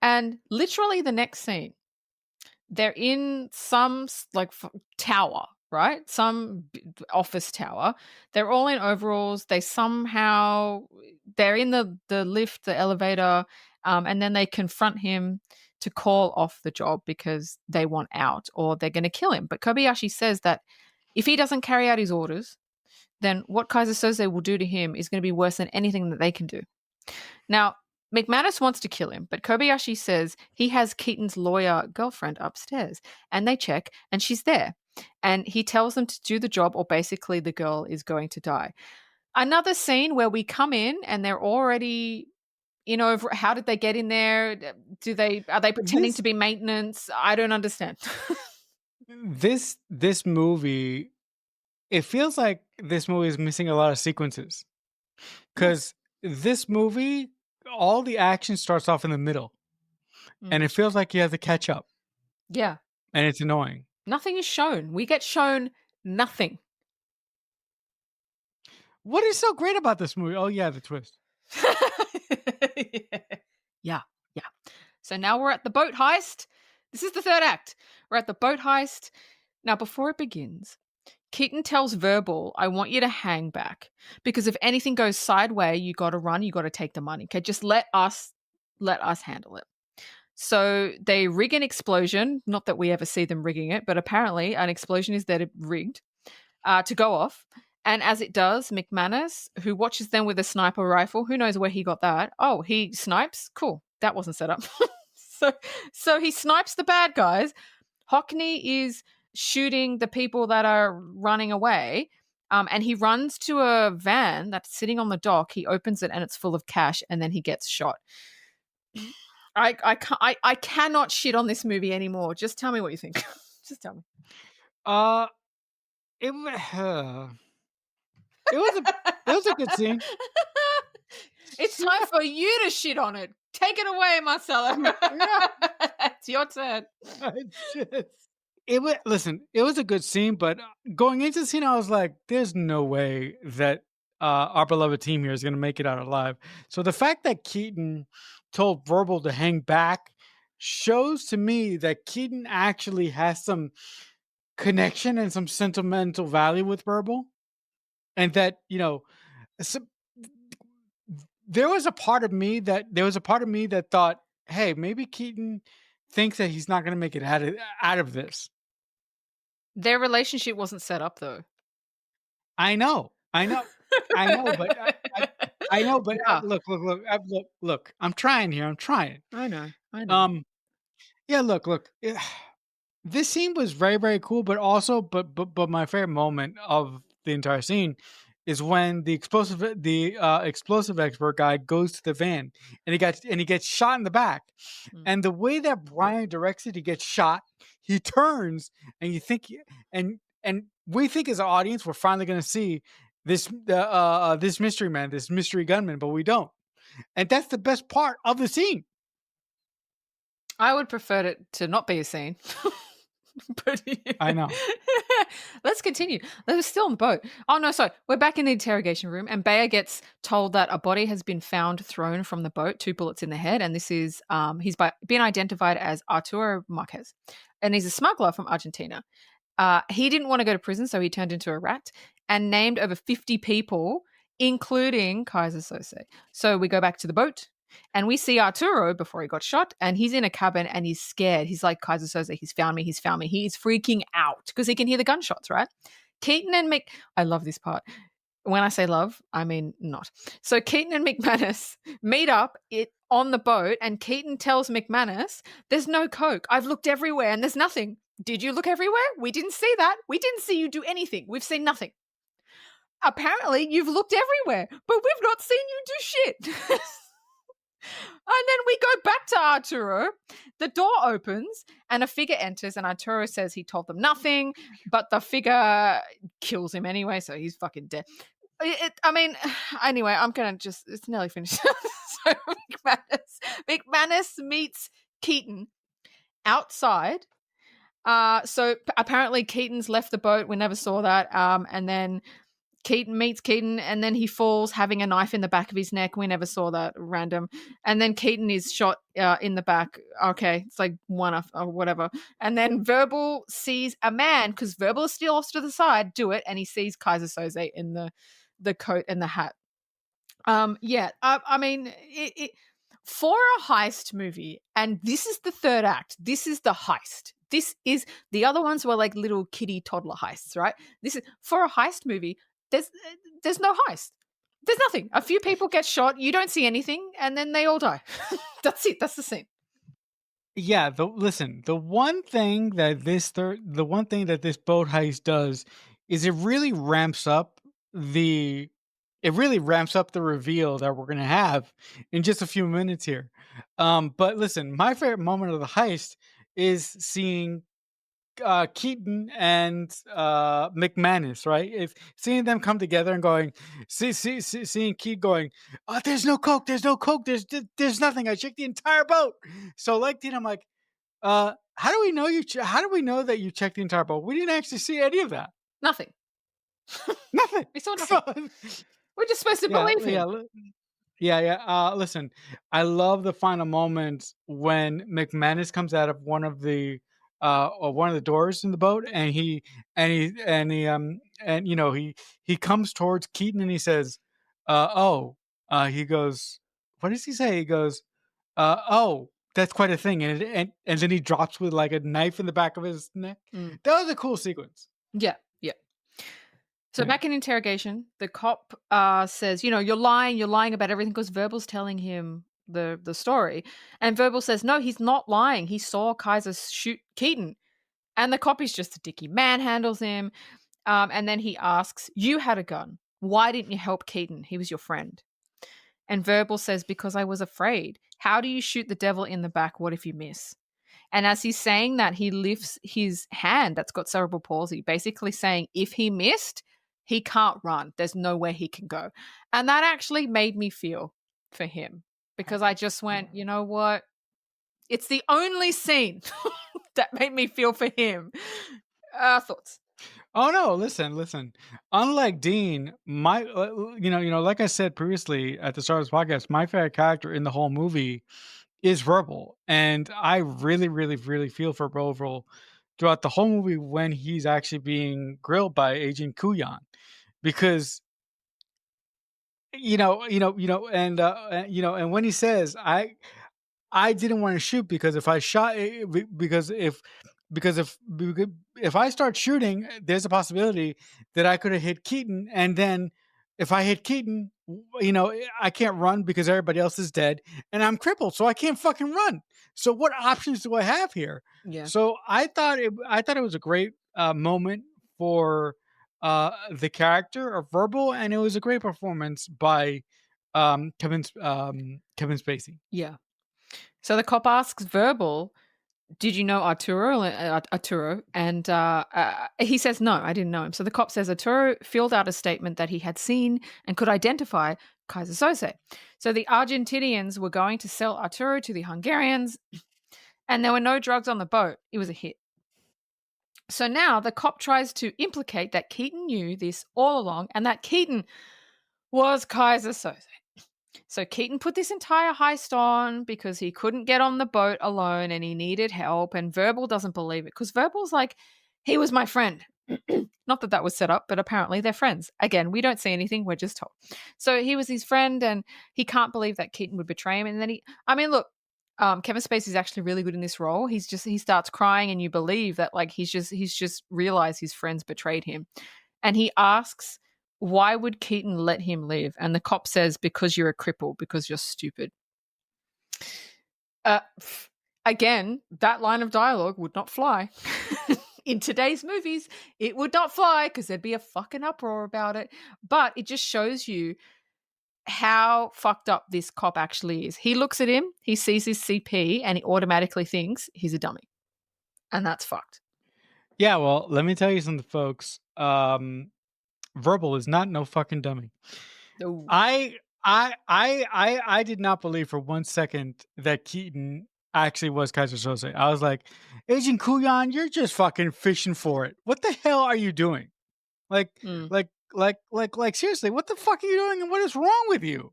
And literally the next scene, they're in some like tower, right? Some office tower. They're all in overalls. They're in the lift, the elevator, and then they confront him to call off the job because they want out or they're going to kill him. But Kobayashi says that if he doesn't carry out his orders, then what Kaiser Soze will do to him is going to be worse than anything that they can do. Now, McManus wants to kill him, but Kobayashi says he has Keaton's lawyer girlfriend upstairs, and they check, and she's there. and he tells them to do the job, or basically the girl is going to die. Another scene where we come in and they're already over. How did they get in there? Are they pretending to This be maintenance? I don't understand. this movie, it feels like this movie is missing a lot of sequences Yes. because this movie, all the action starts off in the middle, and Mm. it feels like you have to catch up, Yeah. and it's annoying. Nothing is shown. We get shown nothing. What is so great about this movie? Oh yeah, the twist. Yeah. Yeah. So now we're at the boat heist. This is the third act. We're at the boat heist. Now, before it begins, Keaton tells Verbal, I want you to hang back because if anything goes sideways, you got to run, you got to take the money. Okay, just let us handle it. So they rig an explosion. Not that we ever see them rigging it, but apparently an explosion is there rigged to go off. And as it does, McManus, who watches them with a sniper rifle, who knows where he got that? Oh, he snipes? Cool. That wasn't set up. so, so he snipes the bad guys. Hockney is shooting the people that are running away. And he runs to a van that's sitting on the dock. He opens it and it's full of cash, and then he gets shot. I cannot shit on this movie anymore. Just tell me what you think. Just tell me. Uh, it it was a it was a good scene. It's time for you to shit on it. Take it away, Marcelo. Yeah, It's your turn. it's just it was listen. It was a good scene, but going into the scene, I was like, "There's no way that our beloved team here is going to make it out alive." So the fact that Keaton told Verbal to hang back shows to me that Keaton actually has some connection and some sentimental value with Verbal, and that so there was a part of me that thought, "Hey, maybe Keaton thinks that he's not gonna make it out of this." Their relationship wasn't set up though. I know, I know, I know, but I know, but Yeah, look, I'm trying here, I'm trying. I know. I know. Um, yeah, look, this scene was very, very cool, but also but my favorite moment of the entire scene is when the explosive expert guy goes to the van and he gets shot in the back. Mm. And the way that Brian directs it, he gets shot, he turns, and you think and we think as an audience we're finally gonna see this mystery man, this mystery gunman, but we don't. And that's the best part of the scene. I would prefer it to not be a scene. But I know. let's continue. We're still on the boat. Oh no, sorry. We're back in the interrogation room, and Bayer gets told that a body has been found thrown from the boat, 2 bullets in the head, and this is been identified as Arturo Marquez, and he's a smuggler from Argentina. He didn't want to go to prison, so he turned into a rat and named over 50 people, including Kaiser Sose. So we go back to the boat. And we see Arturo before he got shot, and he's in a cabin and he's scared. He's like, Kaiser Soze, he's found me, he's found me. He's freaking out because he can hear the gunshots, right? Keaton and I love this part. When I say love, I mean not. So Keaton and McManus meet up on the boat, and Keaton tells McManus, there's no coke. I've looked everywhere and there's nothing. Did you look everywhere? We didn't see that. We didn't see you do anything. We've seen nothing. Apparently, you've looked everywhere, but we've not seen you do shit. And then we go back to Arturo. The door opens and a figure enters, and Arturo says he told them nothing, but the figure kills him anyway, so he's fucking dead. Anyway, I'm gonna it's nearly finished. So McManus meets Keaton outside. So apparently Keaton's left the boat. We never saw that. And then Keaton meets Keaton, and then he falls having a knife in the back of his neck. We never saw that. Random. And then Keaton is shot in the back. Okay, it's like one off or whatever. And then Verbal sees a man, because Verbal is still off to the side, do it, and he sees Kaiser Soze in the coat and the hat. For a heist movie, and this is the third act. This is the heist. This is the other ones were like little kiddie toddler heists, right? This is for a heist movie. There's no heist. There's nothing. A few people get shot. You don't see anything, and then they all die. That's it. That's the scene. Yeah, listen, the one thing that this boat heist does is the it really ramps up the reveal that we're gonna have in just a few minutes here. But listen, my favorite moment of the heist is seeing Keaton and McManus, right? If seeing them come together and going, seeing Keaton going, oh, there's no coke, there's nothing. I checked the entire boat. So like Dean, I'm like, how do we know how do we know that you checked the entire boat? We didn't actually see any of that. Nothing. Nothing. We saw nothing. So, We're just supposed to yeah, believe him. yeah, yeah. Listen, I love the final moment when McManus comes out of one of the doors in the boat, and he comes towards Keaton and he says, "Oh," he goes, "What does he say?" He goes, "Oh, that's quite a thing," and then he drops with like a knife in the back of his neck. Mm. That was a cool sequence. Yeah, yeah. So Yeah. back in interrogation, the cop says, you're lying about everything because Verbal's telling him the story. And Verbal says, no, he's not lying. He saw Kaiser shoot Keaton. And the cop is just a dicky, manhandles him. And then he asks, you had a gun. Why didn't you help Keaton? He was your friend. And Verbal says, because I was afraid. How do you shoot the devil in the back? What if you miss? And as he's saying that, he lifts his hand that's got cerebral palsy, basically saying if he missed, he can't run. There's nowhere he can go. And that actually made me feel for him because I just went, you know what? It's the only scene that made me feel for him. Thoughts? Oh no, listen. Unlike Dean, like I said previously at the start of this podcast, my favorite character in the whole movie is Verbal, and I really, really, really feel for Verbal throughout the whole movie when he's actually being grilled by Agent Kuyan, because and when he says, I didn't want to shoot because if I shot, because if I start shooting, there's a possibility that I could have hit Keaton, and then if I hit Keaton, I can't run because everybody else is dead, and I'm crippled, so I can't fucking run. So what options do I have here? Yeah. So I thought it was a great moment for the character of Verbal, and it was a great performance by Kevin Spacey. Yeah. So the cop asks Verbal, did you know Arturo? Arturo, and he says no, I didn't know him. So the cop says Arturo filled out a statement that he had seen and could identify Kaiser Sose. So the Argentinians were going to sell Arturo to the Hungarians, and there were no drugs on the boat. It was a hit. So now the cop tries to implicate that Keaton knew this all along, and that Keaton was Kaiser Sose. So Keaton put this entire heist on because he couldn't get on the boat alone and he needed help. And Verbal doesn't believe it because Verbal's like, he was my friend. Not that that was set up, but apparently they're friends. Again, we don't see anything, we're just told. So he was his friend and he can't believe that Keaton would betray him. And then look, Kevin Spacey is actually really good in this role. He starts crying and you believe that like he's just realized his friends betrayed him. And he asks, why would Keaton let him live? And the cop says, because you're a cripple, because you're stupid. Again, that line of dialogue would not fly. In today's movies, it would not fly because there'd be a fucking uproar about it. But it just shows you how fucked up this cop actually is. He looks at him, he sees his CP, and he automatically thinks he's a dummy. And that's fucked. Yeah, well, let me tell you something, folks. Verbal is not no fucking dummy. No. I did not believe for 1 second that Keaton actually was Kaiser Soze. I was like, Agent Kuyan, you're just fucking fishing for it. What the hell are you doing? Like, Mm. seriously, what the fuck are you doing, and what is wrong with you?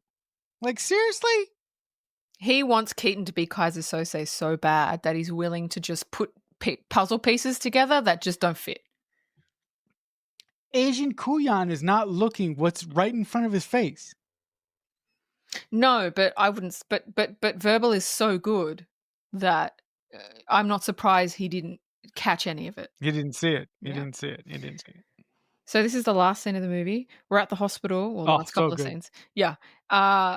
Like, seriously? He wants Keaton to be Kaiser Sose so bad that he's willing to just put puzzle pieces together that just don't fit. Agent Kuyan is not looking what's right in front of his face. No, but I wouldn't. But Verbal is so good that I'm not surprised he didn't catch any of it. He didn't see it. He Yeah. didn't see it. He didn't see it. So this is the last scene of the movie. We're at the hospital. Well, the Oh, last so couple of good. scenes. Yeah.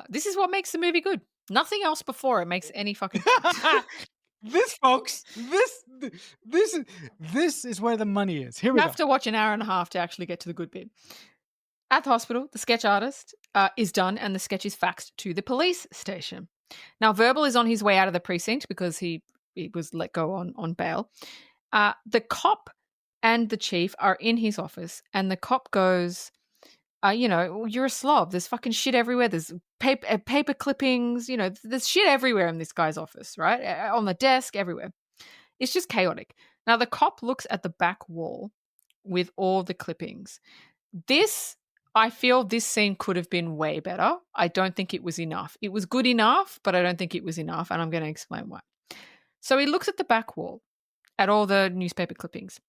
This is what makes the movie good. Nothing else before it makes any fucking sense. this, folks, this is where the money is. Here You we have go. to watch an hour and a half to actually get to the good bit. At the hospital, the sketch artist is done and the sketch is faxed to the police station. Now, Verbal is on his way out of the precinct because he was let go on bail. The cop and the chief are in his office, and the cop goes, you're a slob. There's fucking shit everywhere. There's paper clippings. There's shit everywhere in this guy's office, right? On the desk, everywhere. It's just chaotic. Now, the cop looks at the back wall with all the clippings. This, I feel this scene could have been way better. I don't think it was enough. It was good enough, but I don't think it was enough, and I'm going to explain why. So he looks at the back wall, at all the newspaper clippings,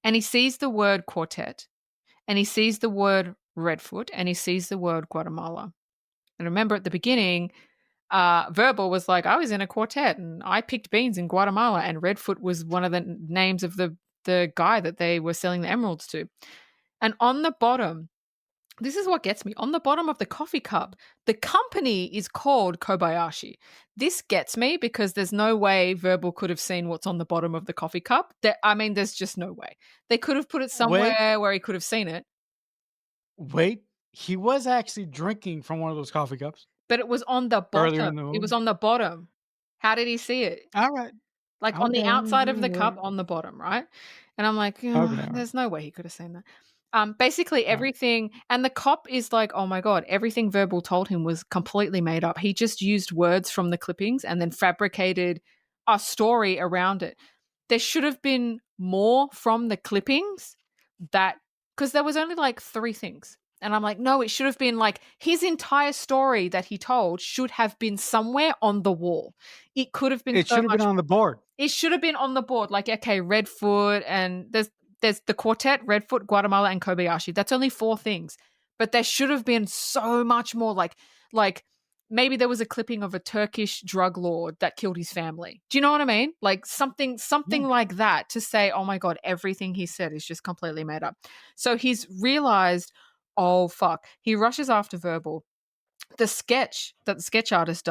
and he sees the word quartet, and he sees the word Redfoot, and he sees the word Guatemala. And remember at the beginning, Verbal was like, I was in a quartet and I picked beans in Guatemala, and Redfoot was one of the names of the guy that they were selling the emeralds to. And on the bottom, this is what gets me. On the bottom of the coffee cup, the company is called Kobayashi. This gets me because there's no way Verbal could have seen what's on the bottom of the coffee cup. There's just no way. They could have put it Wait, somewhere where he could have seen it, wait. He was actually drinking from one of those coffee cups but it was on the earlier bottom. in the It was movie. on the bottom. How did he see it? All right. Like on the Okay. outside of the cup on the bottom, right? And I'm like, "Ugh, Okay. All right. there's no way he could have seen that." Basically All right. everything, and the cop is like, "Oh my god, everything Verbal told him was completely made up. He just used words from the clippings and then fabricated a story around it." There should have been more from the clippings, that because there was only like 3 things. And I'm like, "No, it should have been like his entire story that he told should have been somewhere on the wall." It could have been It so should have been much. on the board. It should have been on the board. Like, okay, Redfoot, and there's the quartet, Redfoot, Guatemala, and Kobayashi. That's only 4 things. But there should have been so much more. Like maybe there was a clipping of a Turkish drug lord that killed his family. Do you know what I mean? Like something Yeah. like that, to say, oh my God, everything he said is just completely made up. So he's realized, oh fuck. He rushes after Verbal. The sketch that the sketch artist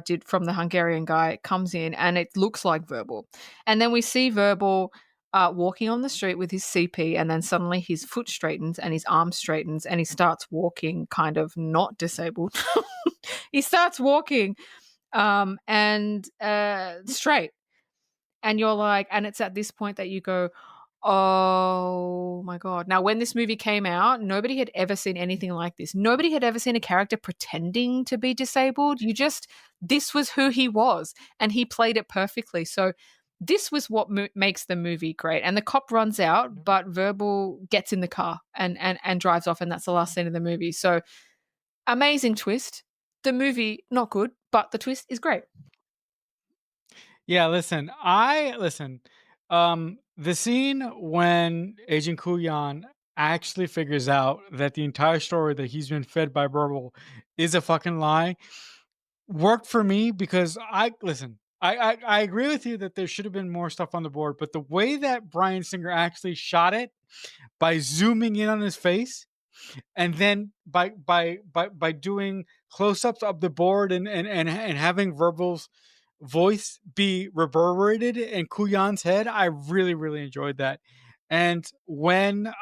did from the Hungarian guy comes in, and it looks like Verbal. And then we see Verbal walking on the street with his CP, and then suddenly his foot straightens and his arm straightens, and he starts walking kind of not disabled. He starts walking and straight. And you're like, and it's at this point that you go, oh my God. Now, when this movie came out, nobody had ever seen anything like this. Nobody had ever seen a character pretending to be disabled. This was who he was, and he played it perfectly. So, this was what makes the movie great. And the cop runs out, but Verbal gets in the car and drives off, and that's the last scene of the movie. So, amazing twist. The movie, not good, but the twist is great. Yeah, listen. The scene when Agent Kuyan actually figures out that the entire story that he's been fed by Burble is a fucking lie worked for me because I listen. I agree with you that there should have been more stuff on the board, but the way that Brian Singer actually shot it by zooming in on his face and then by doing close-ups of the board and having Verbal's voice be reverberated in Kuyan's head, I really enjoyed that. And when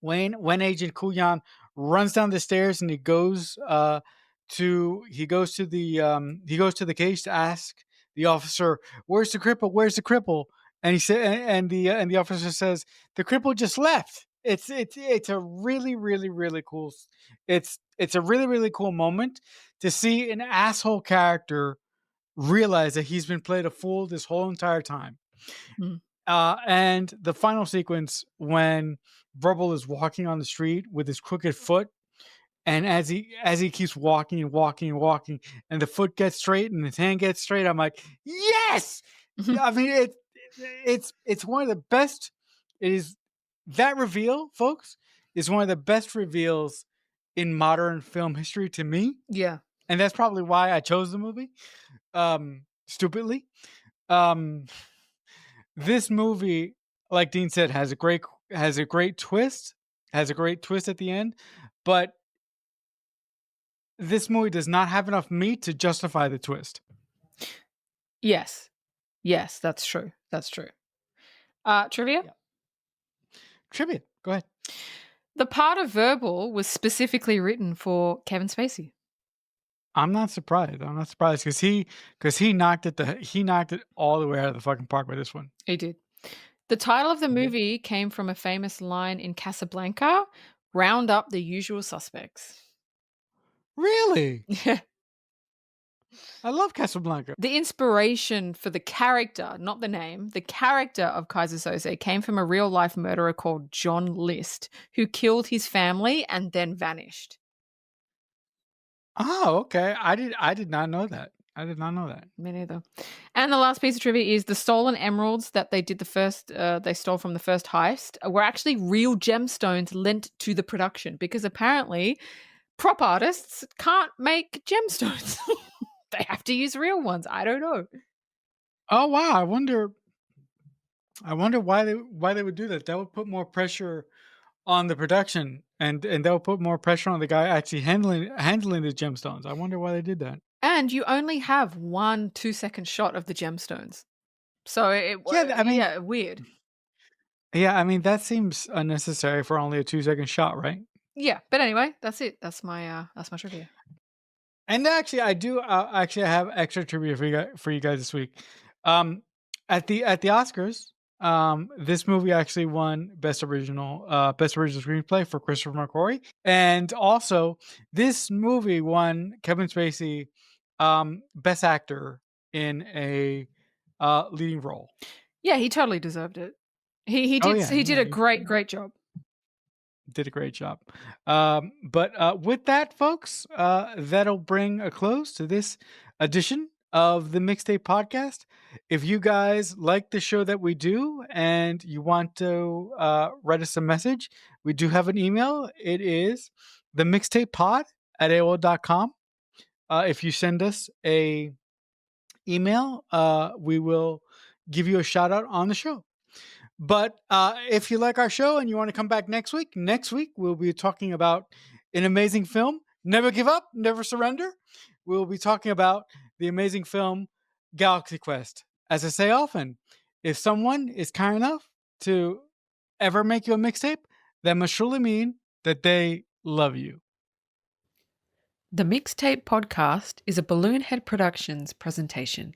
Agent Kuyan runs down the stairs and he goes to the cage to ask the officer, "Where's the cripple? Where's the cripple?" And he said, and the officer says, "The cripple just left." It's a really cool. It's a really cool moment to see an asshole character realize that he's been played a fool this whole entire time. Mm. And the final sequence when Verbal is walking on the street with his crooked foot, and as he keeps walking and walking and walking, and the foot gets straight and his hand gets straight, I'm like, yes. I mean, it's one of the best. It is that reveal, folks, is one of the best reveals in modern film history to me, Yeah. and that's probably why I chose the movie. Stupidly, um, this movie, like Dean said, has a great twist, has a great twist at the end, but this movie does not have enough meat to justify the twist. Yes. Yes, that's true. That's true. Trivia? Yeah. Trivia. Go ahead. The part of verbal was specifically written for Kevin Spacey. I'm not surprised. I'm not surprised because he knocked it all the way out of the fucking park with this one. He did. The title of the He did. movie came from a famous line in Casablanca, round up the usual suspects. Really? Yeah. I love Casablanca. The inspiration for the character, not the name, the character of Kaiser Sose came from a real life murderer called John List, who killed his family and then vanished. Oh, okay. I did not know that. I did not know that. Me neither. And the last piece of trivia is the stolen emeralds that they stole from the first heist were actually real gemstones lent to the production because apparently prop artists can't make gemstones. They have to use real ones. I don't know. Oh wow. I wonder why they would do that. That would put more pressure on the production and that would put more pressure on the guy actually handling the gemstones. I wonder why they did that. And you only have 1 2-second shot of the gemstones. So Yeah, I mean, yeah, weird. yeah, I mean that seems unnecessary for only a 2-second shot, right? Yeah, but anyway, that's it. That's my trivia. And actually, I have extra trivia for you guys this week. Um, at the Oscars, this movie actually won best original screenplay for Christopher McQuarrie, and also this movie won Kevin Spacey best actor in a leading role. Yeah, he totally deserved it. Oh yeah, He did yeah, a great job. did a great job. But with that, folks, that'll bring a close to this edition of the Mixtape Podcast. If you guys like the show that we do and you want to write us a message, we do have an email. It is themixtapepod at AOL.com. If you send us a email, we will give you a shout out on the show. But if you like our show and you want to come back next week we'll be talking about an amazing film, Never Give Up, Never Surrender. We'll be talking about the amazing film Galaxy Quest. As I say often, if someone is kind enough to ever make you a mixtape, that must surely mean that they love you. The Mixtape Podcast is a Balloonhead Productions presentation.